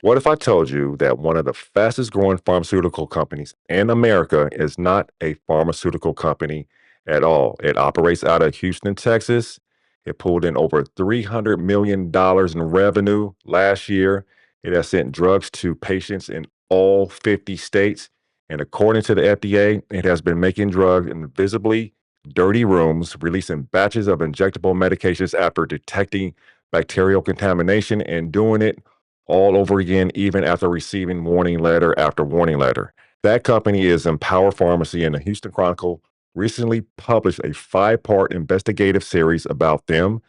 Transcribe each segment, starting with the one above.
What if I told you that one of the fastest growing pharmaceutical companies in America is not a pharmaceutical company at all? It operates out of Houston, Texas. It pulled in over $300 million in revenue last year. It has sent drugs to patients in all 50 states. And according to the FDA, it has been making drugs in visibly dirty rooms, releasing batches of injectable medications after detecting bacterial contamination and doing it all over again, even after receiving warning letter after warning letter. That company is Empower Pharmacy, and the Houston Chronicle recently published a 5-part investigative series about them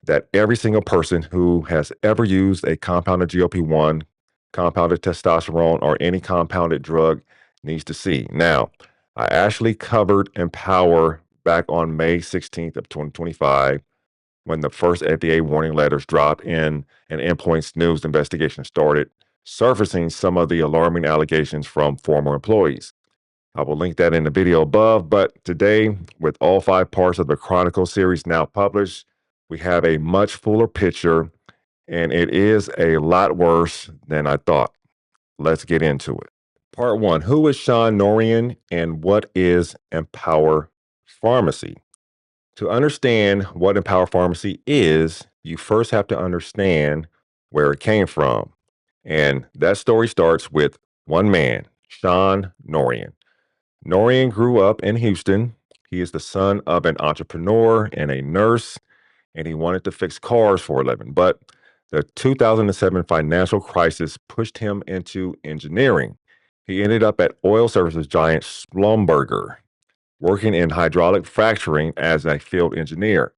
that every single person who has ever used a compounded GLP-1, compounded testosterone, or any compounded drug needs to see. Now, I actually covered Empower back on May 16th of 2025 when the first FDA warning letters dropped in and Endpoints News investigation started surfacing some of the alarming allegations from former employees. I will link that in the video above, but today, with all 5 parts of the Chronicle series now published, we have a much fuller picture, and it is a lot worse than I thought. Let's get into it. Part 1. Who is Shaun Noorian and what is Empower Pharmacy? To understand what Empower Pharmacy is, you first have to understand where it came from. And that story starts with one man, Shaun Noorian. Noorian grew up in Houston. He is the son of an entrepreneur and a nurse, and he wanted to fix cars for a living. But the 2007 financial crisis pushed him into engineering. He ended up at oil services giant Schlumberger, working in hydraulic fracturing as a field engineer.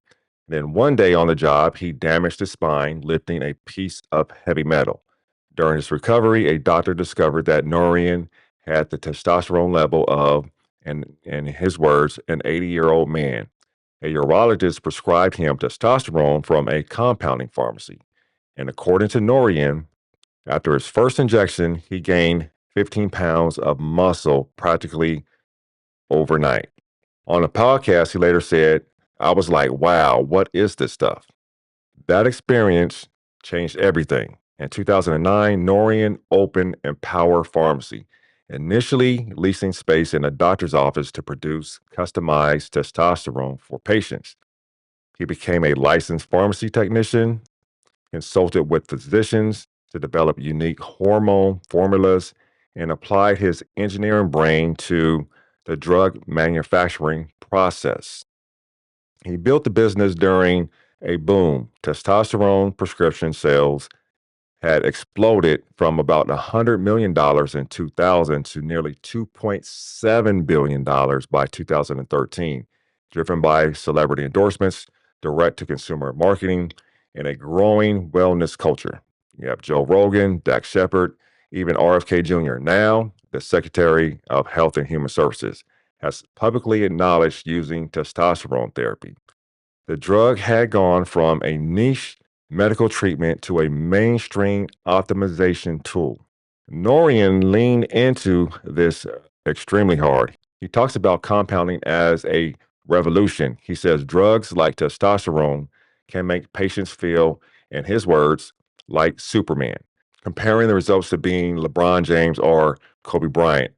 Then one day on the job, he damaged his spine lifting a piece of heavy metal. During his recovery, a doctor discovered that Noorian had the testosterone level of, and in his words, an 80-year-old man. A urologist prescribed him testosterone from a compounding pharmacy. And according to Noorian, after his first injection, he gained 15 pounds of muscle practically overnight. On a podcast, he later said, I was like, wow, what is this stuff? That experience changed everything. In 2009, Noorian opened Empower Pharmacy, initially leasing space in a doctor's office to produce customized testosterone for patients. He became a licensed pharmacy technician, consulted with physicians to develop unique hormone formulas, and applied his engineering brain to the drug manufacturing process. He built the business during a boom. Testosterone prescription sales had exploded from about $100 million in 2000 to nearly $2.7 billion by 2013, driven by celebrity endorsements, direct to consumer marketing, and a growing wellness culture. You have Joe Rogan, Dax Shepard, even RFK Jr., now the Secretary of Health and Human Services, has publicly acknowledged using testosterone therapy. The drug had gone from a niche medical treatment to a mainstream optimization tool. Noorian leaned into this extremely hard. He talks about compounding as a revolution. He says drugs like testosterone can make patients feel, in his words, like Superman, comparing the results to being LeBron James or Kobe Bryant.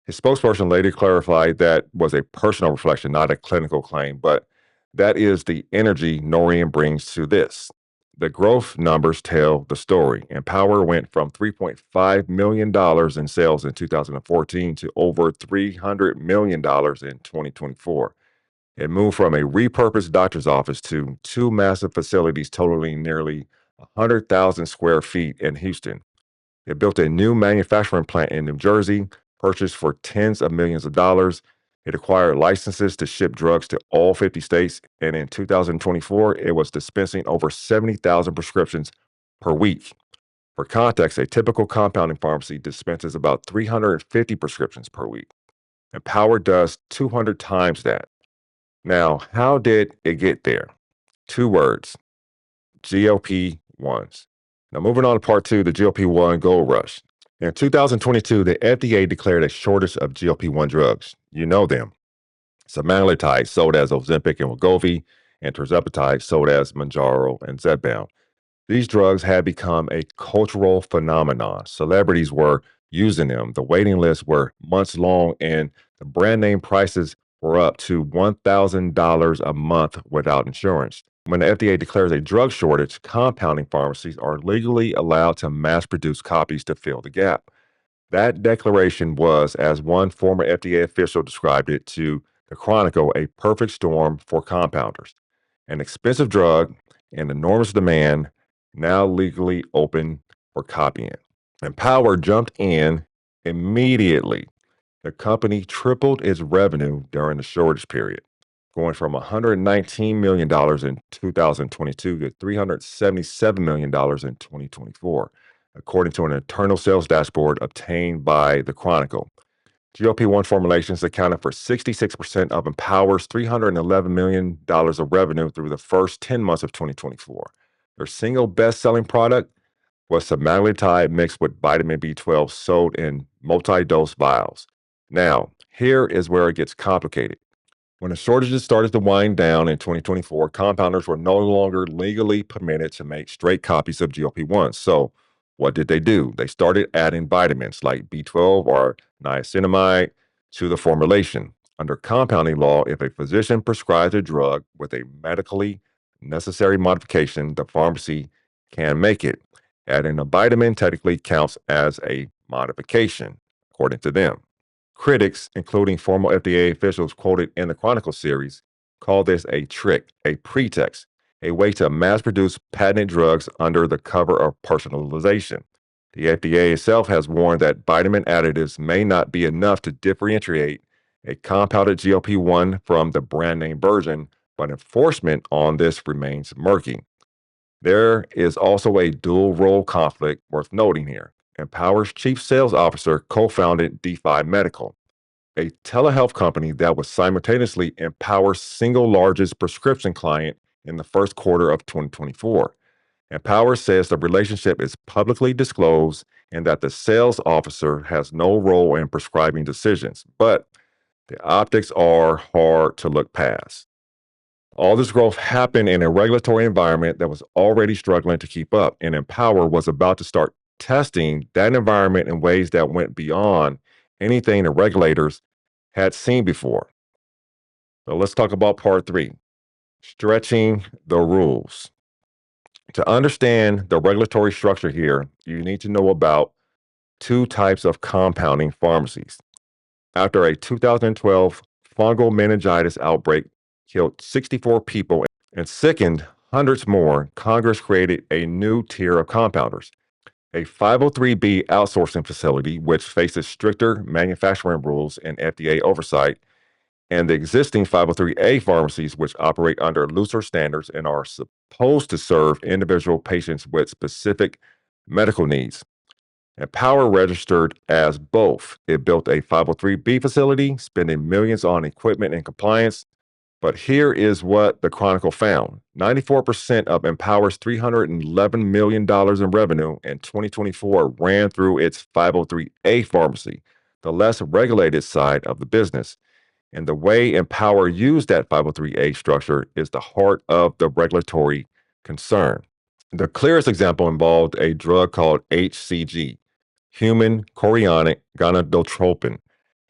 His spokesperson later clarified that was a personal reflection, not a clinical claim, but that is the energy Noorian brings to this. The growth numbers tell the story. Empower went from $3.5 million in sales in 2014 to over $300 million in 2024. It moved from a repurposed doctor's office to 2 massive facilities totaling nearly 100,000 square feet in Houston. It built a new manufacturing plant in New Jersey, purchased for tens of millions of dollars. It acquired licenses to ship drugs to all 50 states, and in 2024, it was dispensing over 70,000 prescriptions per week. For context, a typical compounding pharmacy dispenses about 350 prescriptions per week. Empower does 200 times that. Now, how did it get there? 2 words, GLP-1s. Now, moving on to part 2, the GLP-1 gold rush. In 2022, the FDA declared a shortage of GLP-1 drugs. You know them. Semaglutide sold as Ozempic and Wegovy, and tirzepatide sold as Mounjaro and Zepbound. These drugs had become a cultural phenomenon. Celebrities were using them. The waiting lists were months long, and the brand name prices were up to $1,000 a month without insurance. When the FDA declares a drug shortage, compounding pharmacies are legally allowed to mass produce copies to fill the gap. That declaration was, as one former FDA official described it to the Chronicle, a perfect storm for compounders. An expensive drug and enormous demand now legally open for copying. And Power jumped in immediately. The company tripled its revenue during the shortage period, going from $119 million in 2022 to $377 million in 2024, according to an internal sales dashboard obtained by the Chronicle. GLP-1 formulations accounted for 66% of Empower's $311 million of revenue through the first 10 months of 2024. Their single best-selling product was semaglutide mixed with vitamin B12 sold in multi-dose vials. Now, here is where it gets complicated. When the shortages started to wind down in 2024, compounders were no longer legally permitted to make straight copies of GLP-1. So, what did they do? They started adding vitamins like B12 or niacinamide to the formulation. Under compounding law, if a physician prescribes a drug with a medically necessary modification, the pharmacy can make it. Adding a vitamin technically counts as a modification, according to them. Critics, including former FDA officials quoted in the Chronicle series, call this a trick, a pretext, a way to mass produce patented drugs under the cover of personalization. The FDA itself has warned that vitamin additives may not be enough to differentiate a compounded GLP-1 from the brand name version, but enforcement on this remains murky. There is also a dual role conflict worth noting here. Empower's chief sales officer co founded DeFi Medical, a telehealth company that was simultaneously Empower's single largest prescription client in the first quarter of 2024. Empower says the relationship is publicly disclosed and that the sales officer has no role in prescribing decisions, but the optics are hard to look past. All this growth happened in a regulatory environment that was already struggling to keep up, and Empower was about to start testing that environment in ways that went beyond anything the regulators had seen before. So let's talk about part three, stretching the rules. To understand the regulatory structure here, you need to know about two types of compounding pharmacies. After a 2012 fungal meningitis outbreak killed 64 people and sickened hundreds more, Congress created a new tier of compounders, a 503B outsourcing facility, which faces stricter manufacturing rules and FDA oversight, and the existing 503A pharmacies, which operate under looser standards and are supposed to serve individual patients with specific medical needs. And Power registered as both. It built a 503B facility, spending millions on equipment and compliance. But here is what the Chronicle found: 94% of Empower's $311 million in revenue in 2024 ran through its 503A pharmacy, the less regulated side of the business. And the way Empower used that 503A structure is the heart of the regulatory concern. The clearest example involved a drug called HCG, human chorionic gonadotropin.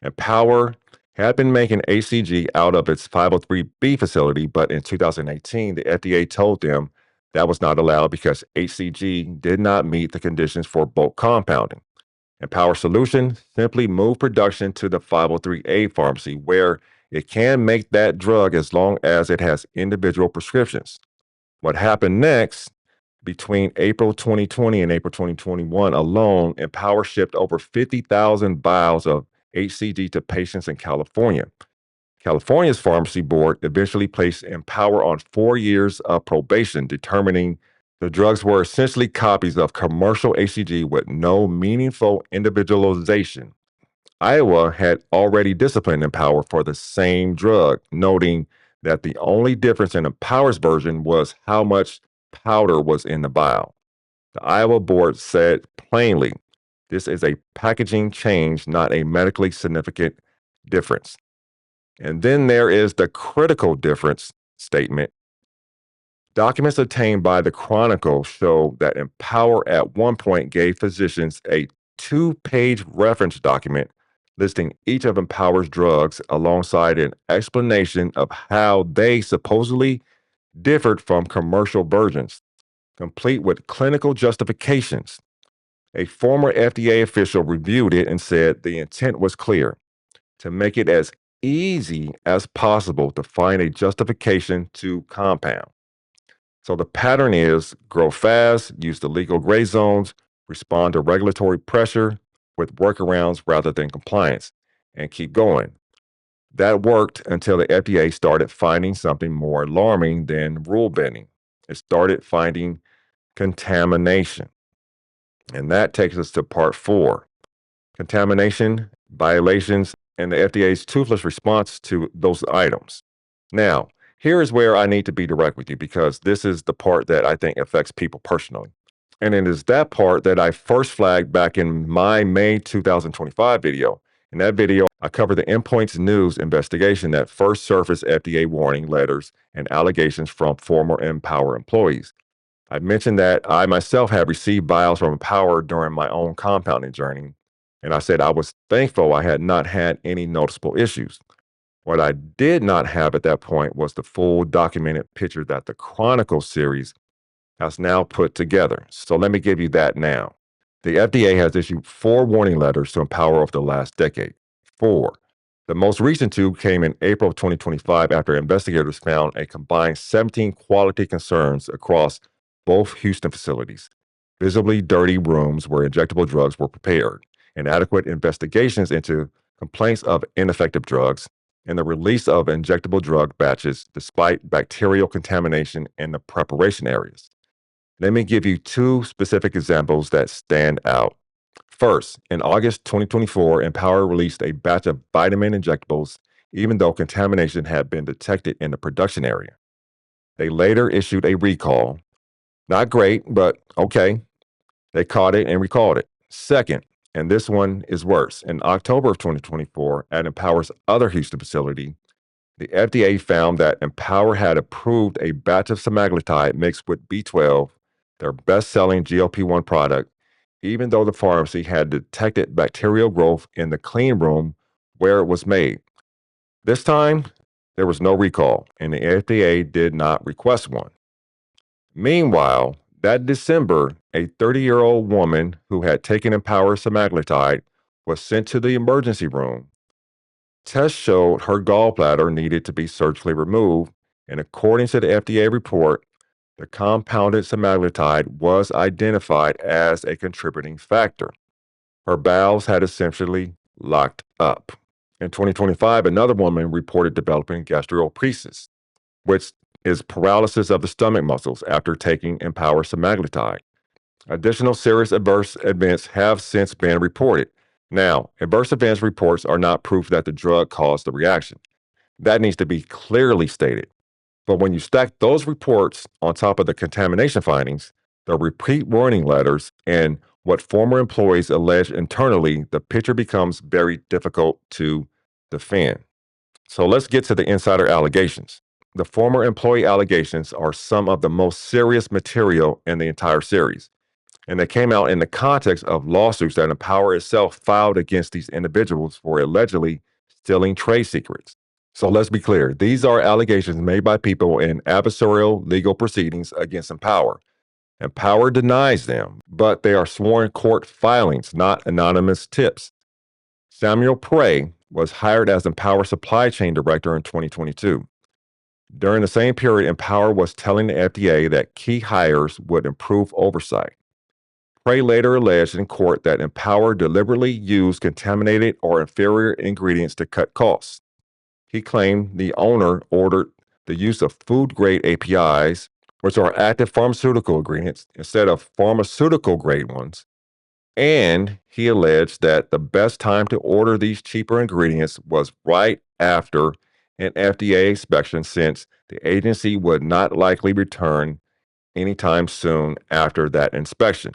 Empower had been making HCG out of its 503B facility, but in 2018, the FDA told them that was not allowed because HCG did not meet the conditions for bulk compounding. Empower Solution simply moved production to the 503A pharmacy, where it can make that drug as long as it has individual prescriptions. What happened next? Between April 2020 and April 2021 alone, Empower shipped over 50,000 vials of HCG to patients in California. California's pharmacy board eventually placed Empower on 4 years of probation, determining the drugs were essentially copies of commercial HCG with no meaningful individualization. Iowa had already disciplined Empower for the same drug, noting that the only difference in Empower's version was how much powder was in the vial. The Iowa board said plainly, this is a packaging change, not a medically significant difference. And then there is the critical difference statement. Documents obtained by the Chronicle show that Empower at one point gave physicians a 2-page reference document listing each of Empower's drugs alongside an explanation of how they supposedly differed from commercial versions, complete with clinical justifications. A former FDA official reviewed it and said the intent was clear to make it as easy as possible to find a justification to compound. So the pattern is grow fast, use the legal gray zones, respond to regulatory pressure with workarounds rather than compliance, and keep going. That worked until the FDA started finding something more alarming than rule bending. It started finding contamination. And that takes us to part 4, contamination, violations, and the FDA's toothless response to those items. Now, here is where I need to be direct with you because this is the part that I think affects people personally. And it is that part that I first flagged back in my May 2025 video. In that video, I covered the Endpoints News investigation that first surfaced FDA warning letters and allegations from former Empower employees. I mentioned that I myself had received vials from Empower during my own compounding journey, and I said I was thankful I had not had any noticeable issues. What I did not have at that point was the full documented picture that the Chronicle series has now put together. So let me give you that now. The FDA has issued 4 warning letters to Empower over the last decade. 4. The most recent 2 came in April of 2025 after investigators found a combined 17 quality concerns across both Houston facilities, visibly dirty rooms where injectable drugs were prepared, inadequate investigations into complaints of ineffective drugs, and the release of injectable drug batches despite bacterial contamination in the preparation areas. Let me give you 2 specific examples that stand out. First, in August 2024, Empower released a batch of vitamin injectables, even though contamination had been detected in the production area. They later issued a recall. Not great, but okay. They caught it and recalled it. Second, and this one is worse, in October of 2024, at Empower's other Houston facility, the FDA found that Empower had approved a batch of semaglutide mixed with B12, their best-selling GLP-1 product, even though the pharmacy had detected bacterial growth in the clean room where it was made. This time, there was no recall, and the FDA did not request one. Meanwhile, that December, a 30-year-old woman who had taken Empower semaglutide was sent to the emergency room. Tests showed her gallbladder needed to be surgically removed, and according to the FDA report, the compounded semaglutide was identified as a contributing factor. Her bowels had essentially locked up. In 2025, another woman reported developing gastroparesis, which is paralysis of the stomach muscles after taking Empower semaglutide. Additional serious adverse events have since been reported. Now, adverse events reports are not proof that the drug caused the reaction. That needs to be clearly stated. But when you stack those reports on top of the contamination findings, the repeat warning letters, and what former employees allege internally, the picture becomes very difficult to defend. So let's get to the insider allegations. The former employee allegations are some of the most serious material in the entire series, and they came out in the context of lawsuits that Empower itself filed against these individuals for allegedly stealing trade secrets. So let's be clear, these are allegations made by people in adversarial legal proceedings against Empower. Empower denies them, but they are sworn court filings, not anonymous tips. Samuel Prey was hired as Empower supply chain director in 2022. During the same period, Empower was telling the FDA that key hires would improve oversight. Prey later alleged in court that Empower deliberately used contaminated or inferior ingredients to cut costs. He claimed the owner ordered the use of food-grade APIs, which are active pharmaceutical ingredients, instead of pharmaceutical-grade ones. And he alleged that the best time to order these cheaper ingredients was right after an FDA inspection, since the agency would not likely return anytime soon after that inspection.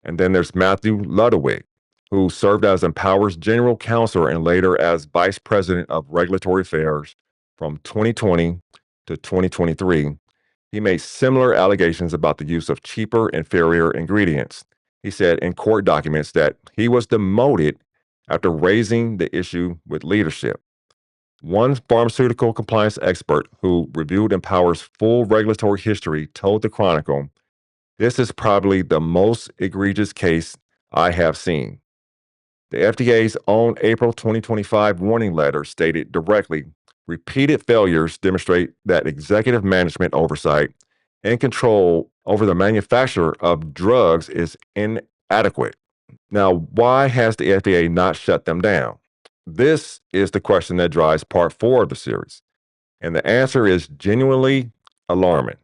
And then there's Matthew Ludwig, who served as Empower's general counsel and later as vice president of regulatory affairs from 2020 to 2023. He made similar allegations about the use of cheaper, inferior ingredients. He said in court documents that he was demoted after raising the issue with leadership. One pharmaceutical compliance expert who reviewed Empower's full regulatory history told the Chronicle, "This is probably the most egregious case I have seen." The FDA's own April 2025 warning letter stated directly, repeated failures demonstrate that executive management oversight and control over the manufacture of drugs is inadequate. Now, why has the FDA not shut them down? This is the question that drives part 4 of the series. And the answer is genuinely alarming.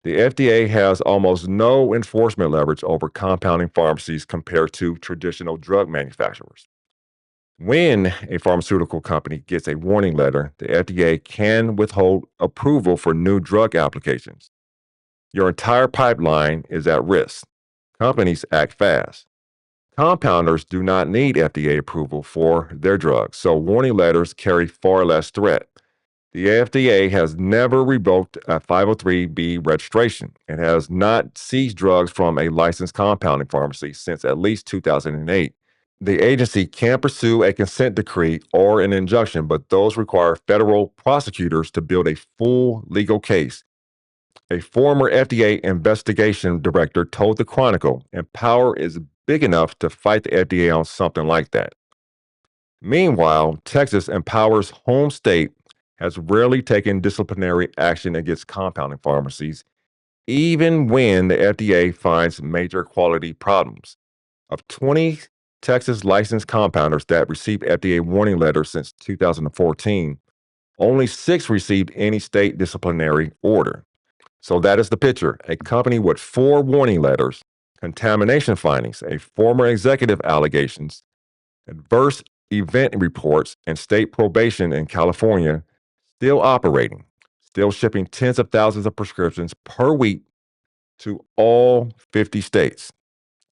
The FDA has almost no enforcement leverage over compounding pharmacies compared to traditional drug manufacturers. When a pharmaceutical company gets a warning letter, the FDA can withhold approval for new drug applications. Your entire pipeline is at risk. Companies act fast. Compounders do not need FDA approval for their drugs, so warning letters carry far less threat. The FDA has never revoked a 503B registration and has not seized drugs from a licensed compounding pharmacy since at least 2008. The agency can pursue a consent decree or an injunction, but those require federal prosecutors to build a full legal case. A former FDA investigation director told the Chronicle, Empower is big enough to fight the FDA on something like that. Meanwhile, Texas, Empower's home state, has rarely taken disciplinary action against compounding pharmacies, even when the FDA finds major quality problems. Of 20 Texas licensed compounders that received FDA warning letters since 2014, only 6 received any state disciplinary order. So that is the picture. A company with 4 warning letters, contamination findings, a former executive allegations, adverse event reports, and state probation in California, still operating, still shipping tens of thousands of prescriptions per week to all 50 states.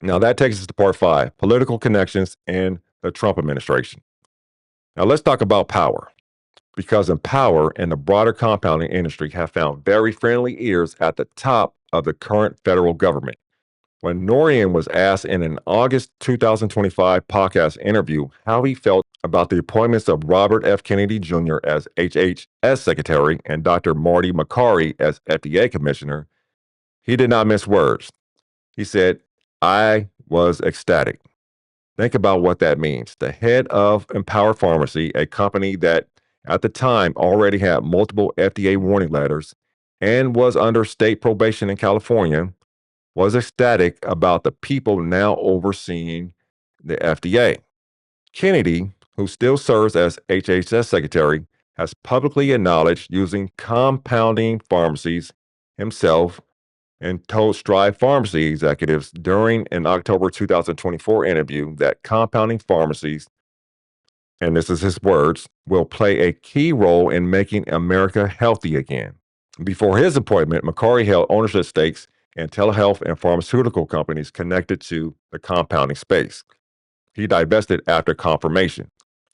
Now that takes us to part 5, political connections and the Trump administration. Now let's talk about power, because Empower and the broader compounding industry have found very friendly ears at the top of the current federal government. When Noorian was asked in an August 2025 podcast interview how he felt about the appointments of Robert F. Kennedy Jr. as HHS Secretary and Dr. Marty Makary as FDA Commissioner, he did not mince words. He said, "I was ecstatic." Think about what that means. The head of Empower Pharmacy, a company that at the time already had multiple FDA warning letters and was under state probation in California, was ecstatic about the people now overseeing the FDA. Kennedy, who still serves as HHS Secretary, has publicly acknowledged using compounding pharmacies himself and told Strive Pharmacy executives during an October 2024 interview that compounding pharmacies, and this is his words, will play a key role in making America healthy again. Before his appointment, Makary held ownership stakes in telehealth and pharmaceutical companies connected to the compounding space. He divested after confirmation.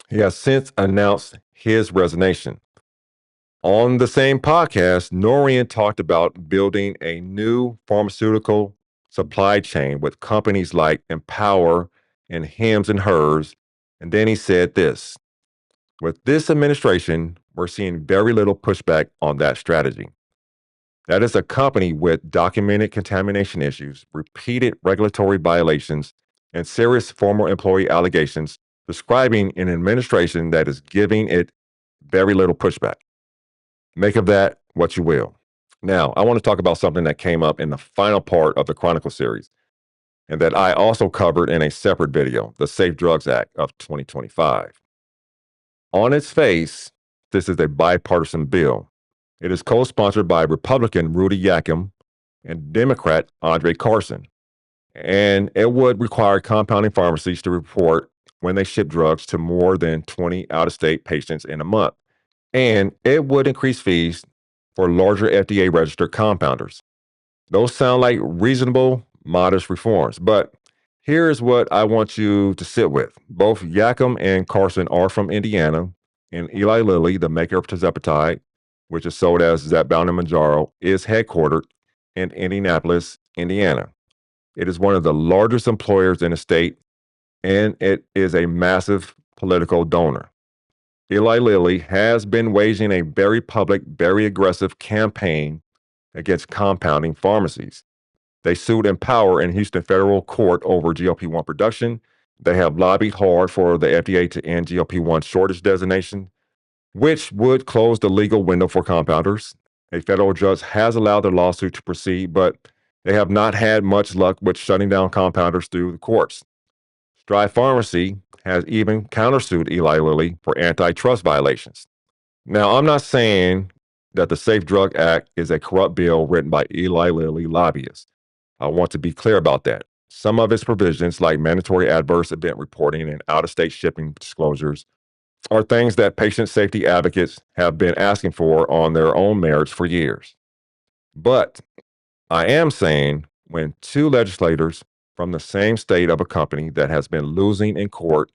He has since announced his resignation. On the same podcast, Noorian talked about building a new pharmaceutical supply chain with companies like Empower and Hims and Hers. And then he said this, with this administration, we're seeing very little pushback on that strategy. That is a company with documented contamination issues, repeated regulatory violations, and serious former employee allegations, describing an administration that is giving it very little pushback. Make of that what you will. Now, I want to talk about something that came up in the final part of the Chronicle series, and that I also covered in a separate video, the Safe Drugs Act of 2025. On its face, this is a bipartisan bill. It is co-sponsored by Republican Rudy Yakim and Democrat Andre Carson, and it would require compounding pharmacies to report when they ship drugs to more than 20 out-of-state patients in a month. And it would increase fees for larger FDA-registered compounders. Those sound like reasonable, modest reforms, but here's what I want you to sit with. Both Yakim and Carson are from Indiana, and Eli Lilly, the maker of tirzepatide, which is sold as Zepbound and Manjaro, is headquartered in Indianapolis, Indiana. It is one of the largest employers in the state, and it is a massive political donor. Eli Lilly has been waging a very public, very aggressive campaign against compounding pharmacies. They sued Empower in Houston federal court over GLP-1 production. They have lobbied hard for the FDA to end GLP-1 shortage designation, which would close the legal window for compounders. A federal judge has allowed the lawsuit to proceed, but they have not had much luck with shutting down compounders through the courts. Strive Pharmacy has even countersued Eli Lilly for antitrust violations. Now, I'm not saying that the Safe Drug Act is a corrupt bill written by Eli Lilly lobbyists. I want to be clear about that. Some of its provisions, like mandatory adverse event reporting and out-of-state shipping disclosures, are things that patient safety advocates have been asking for on their own merits for years. But I am saying when two legislators from the same state of a company that has been losing in court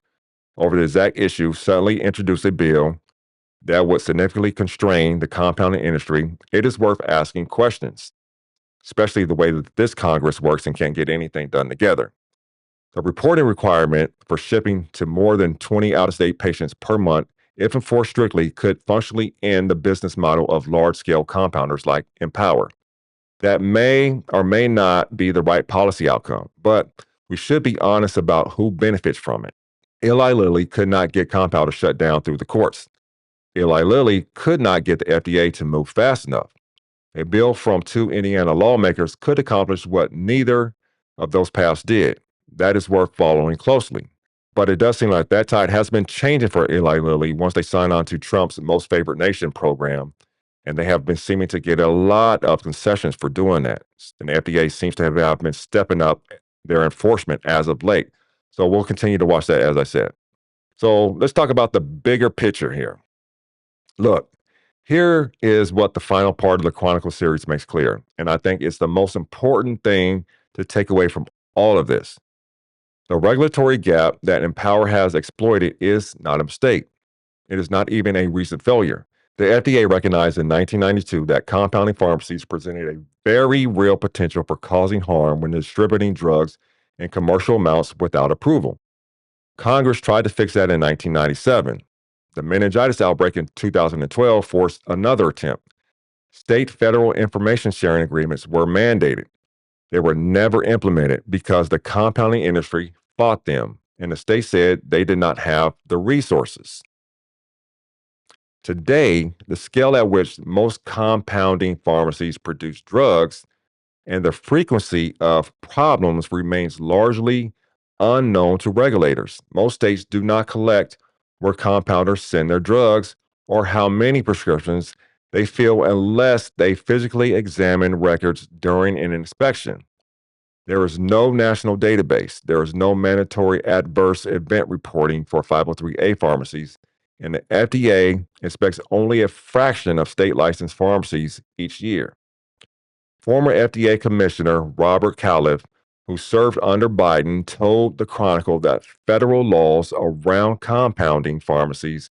over the exact issue suddenly introduce a bill that would significantly constrain the compounding industry, it is worth asking questions, especially the way that this Congress works and can't get anything done together. The reporting requirement for shipping to more than 20 out-of-state patients per month, if enforced strictly, could functionally end the business model of large-scale compounders like Empower. That may or may not be the right policy outcome, but we should be honest about who benefits from it. Eli Lilly could not get compounders shut down through the courts. Eli Lilly could not get the FDA to move fast enough. A bill from two Indiana lawmakers could accomplish what neither of those paths did. That is worth following closely. But it does seem like that tide has been changing for Eli Lilly once they signed on to Trump's Most Favored Nation program, and they have been seeming to get a lot of concessions for doing that. And the FDA seems to have been stepping up their enforcement as of late. So we'll continue to watch that, as I said. So let's talk about the bigger picture here. Look, here is what the final part of the Chronicle series makes clear, and I think it's the most important thing to take away from all of this. The regulatory gap that Empower has exploited is not a mistake. It is not even a recent failure. The FDA recognized in 1992 that compounding pharmacies presented a very real potential for causing harm when distributing drugs in commercial amounts without approval. Congress tried to fix that in 1997. The meningitis outbreak in 2012 forced another attempt. State-federal information sharing agreements were mandated. They were never implemented because the compounding industry fought them, and the state said they did not have the resources. Today, the scale at which most compounding pharmacies produce drugs and the frequency of problems remains largely unknown to regulators. Most states do not collect where compounders send their drugs or how many prescriptions they fill unless they physically examine records during an inspection. There is no national database. There is no mandatory adverse event reporting for 503A pharmacies, and the FDA inspects only a fraction of state licensed pharmacies each year. Former FDA Commissioner Robert Califf, who served under Biden, told the Chronicle that federal laws around compounding pharmacies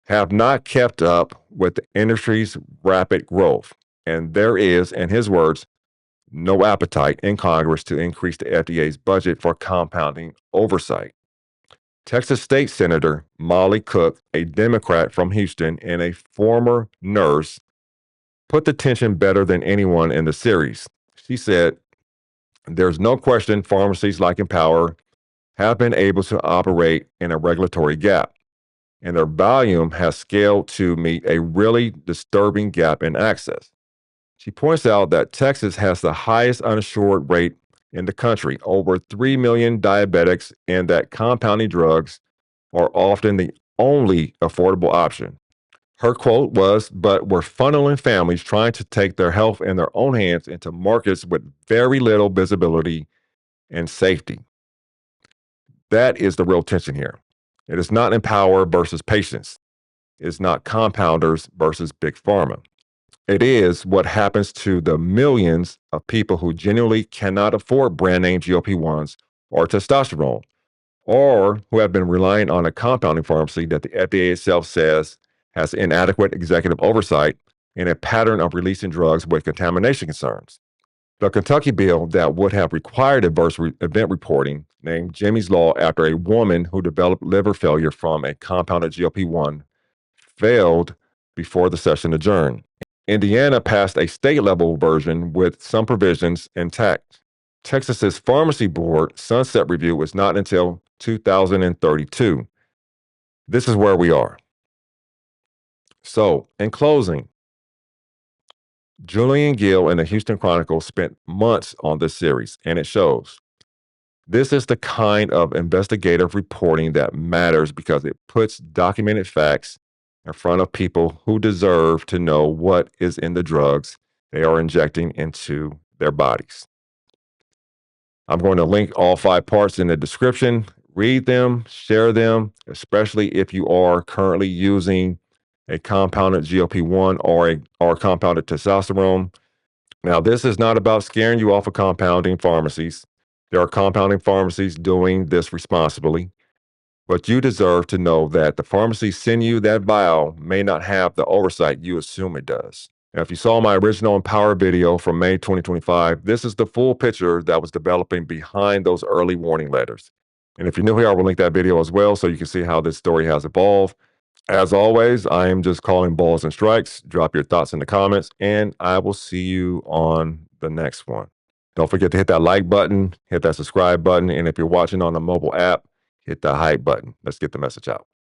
have not kept up with the industry's rapid growth, and there is, in his words, no appetite in Congress to increase the FDA's budget for compounding oversight. Texas State Senator Molly Cook, a Democrat from Houston and a former nurse, put the tension better than anyone in the series. She said, "There's no question pharmacies like Empower have been able to operate in a regulatory gap, and their volume has scaled to meet a really disturbing gap in access." She points out that Texas has the highest uninsured rate in the country, over 3 million diabetics, and that compounding drugs are often the only affordable option. Her quote was, "But we're funneling families trying to take their health in their own hands into markets with very little visibility and safety." That is the real tension here. It is not Empower versus patients. It's not compounders versus big pharma. It is what happens to the millions of people who genuinely cannot afford brand name GLP-1s or testosterone, or who have been relying on a compounding pharmacy that the FDA itself says has inadequate executive oversight, and a pattern of releasing drugs with contamination concerns. The Kentucky bill that would have required adverse event reporting named Jimmy's Law after a woman who developed liver failure from a compounded GLP-1 failed before the session adjourned. Indiana passed a state-level version with some provisions intact. Texas's Pharmacy Board sunset review is not until 2032. This is where we are. So, in closing, Julian Gill and the Houston Chronicle spent months on this series, and it shows. This is the kind of investigative reporting that matters because it puts documented facts in front of people who deserve to know what is in the drugs they are injecting into their bodies. I'm going to link all 5 parts in the description. Read them, share them, especially if you are currently using a compounded GLP-1 or compounded testosterone. Now, this is not about scaring you off of compounding pharmacies. There are compounding pharmacies doing this responsibly, but you deserve to know that the pharmacy sending you that vial may not have the oversight you assume it does. Now, if you saw my original Empower video from May 2025, this is the full picture that was developing behind those early warning letters. And if you're new here, I will link that video as well so you can see how this story has evolved. As always, I am just calling balls and strikes. Drop your thoughts in the comments, and I will see you on the next one. Don't forget to hit that like button, hit that subscribe button, and if you're watching on a mobile app, hit the hype button. Let's get the message out.